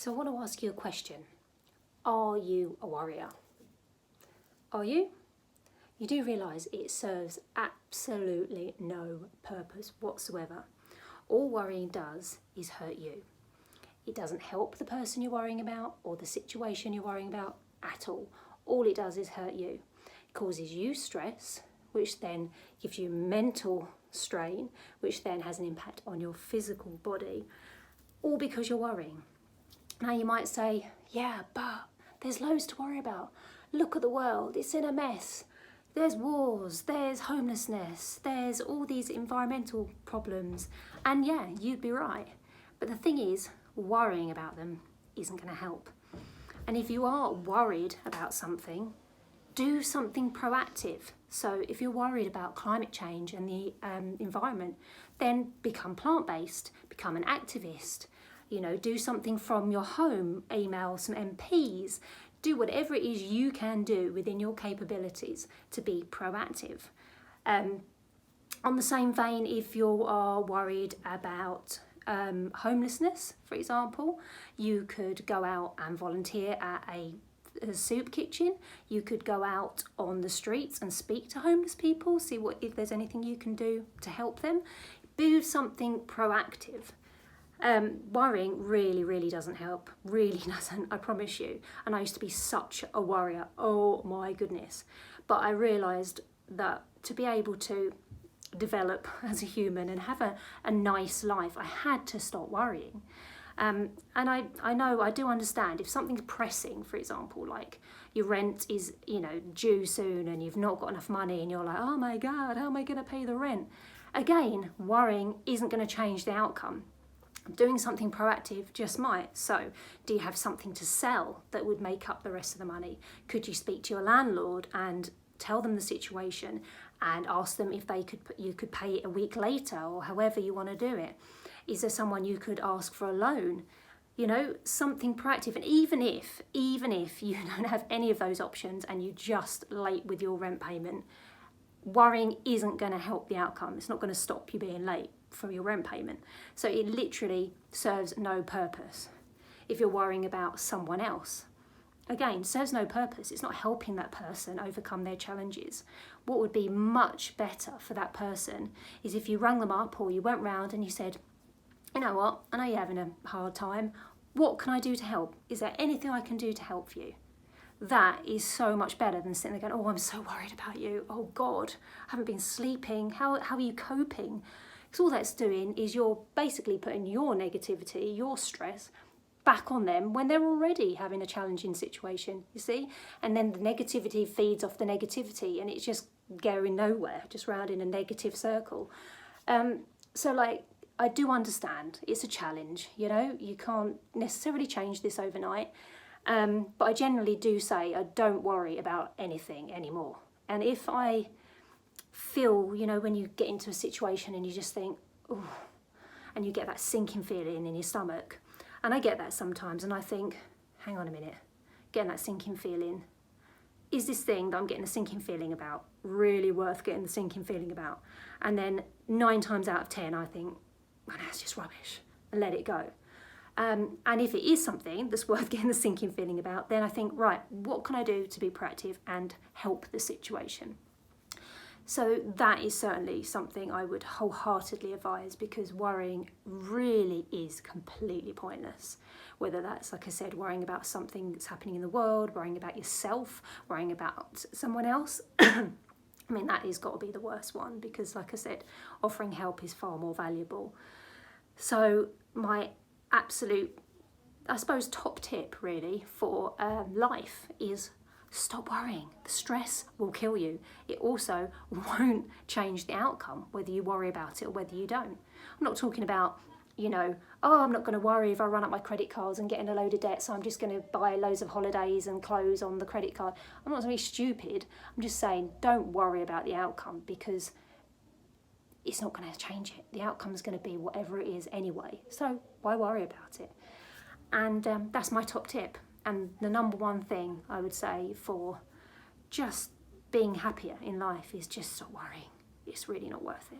So I want to ask you a question. Are you a worrier? Are you? You do realise it serves absolutely no purpose whatsoever. All worrying does is hurt you. It doesn't help the person you're worrying about or the situation you're worrying about at all. All it does is hurt you. It causes you stress, which then gives you mental strain, which then has an impact on your physical body, all because you're worrying. Now you might say, yeah, but there's loads to worry about. Look at the world, it's in a mess. There's wars, there's homelessness, there's all these environmental problems. And yeah, you'd be right. But the thing is, worrying about them isn't going to help. And if you are worried about something, do something proactive. So if you're worried about climate change and the environment, then become plant-based, become an activist. You know, do something from your home, email some MPs, do whatever it is you can do within your capabilities to be proactive. On the same vein, if you are worried about homelessness, for example, you could go out and volunteer at a soup kitchen. You could go out on the streets and speak to homeless people, see if there's anything you can do to help them. Do something proactive. Worrying really doesn't help, really doesn't, I promise you. And I used to be such a worrier, oh my goodness. But I realised that to be able to develop as a human and have a nice life, I had to stop worrying. And I know, I do understand if something's pressing, for example, like your rent is, due soon and you've not got enough money and you're like, oh my God, how am I going to pay the rent? Again, worrying isn't going to change the outcome. Doing something proactive just might. So, do you have something to sell that would make up the rest of the money? Could you speak to your landlord and tell them the situation and ask them if you could pay it a week later or however you want to do it? Is there someone you could ask for a loan? Something proactive. And even if you don't have any of those options and you're just late with your rent payment, worrying isn't going to help the outcome. It's not going to stop you being late for your rent payment. So it literally serves no purpose. If you're worrying about someone else, again, serves no purpose. It's not helping that person overcome their challenges. What would be much better for that person is if you rang them up or you went round and you said, you know what, I know you're having a hard time. What can I do to help? Is there anything I can do to help you? That is so much better than sitting there going, oh, I'm so worried about you. Oh God, I haven't been sleeping. How are you coping? Because all that's doing is you're basically putting your negativity, your stress back on them when they're already having a challenging situation, you see? And then the negativity feeds off the negativity and it's just going nowhere, just round in a negative circle. I do understand it's a challenge, you can't necessarily change this overnight. But I generally do say I don't worry about anything anymore. And if I feel, when you get into a situation and you just think, oh, and you get that sinking feeling in your stomach, and I get that sometimes, and I think, hang on a minute, getting that sinking feeling, is this thing that I'm getting a sinking feeling about really worth getting the sinking feeling about? And then 9 times out of 10, I think, well, that's just rubbish, and let it go. And if it is something that's worth getting the sinking feeling about, then I think, right, what can I do to be proactive and help the situation? So that is certainly something I would wholeheartedly advise, because worrying really is completely pointless. Whether that's, like I said, worrying about something that's happening in the world, worrying about yourself, worrying about someone else. I mean, that has got to be the worst one, because like I said, offering help is far more valuable. So my absolute, I suppose, top tip really for life is stop worrying. The stress will kill you. It also won't change the outcome, whether you worry about it or whether you don't. I'm not talking about, oh, I'm not going to worry if I run up my credit cards and get in a load of debt, so I'm just going to buy loads of holidays and clothes on the credit card. I'm not going to be stupid. I'm just saying don't worry about the outcome, because it's not going to change it. The outcome is going to be whatever it is anyway. So why worry about it? And that's my top tip. And the number one thing I would say for just being happier in life is just stop worrying. It's really not worth it.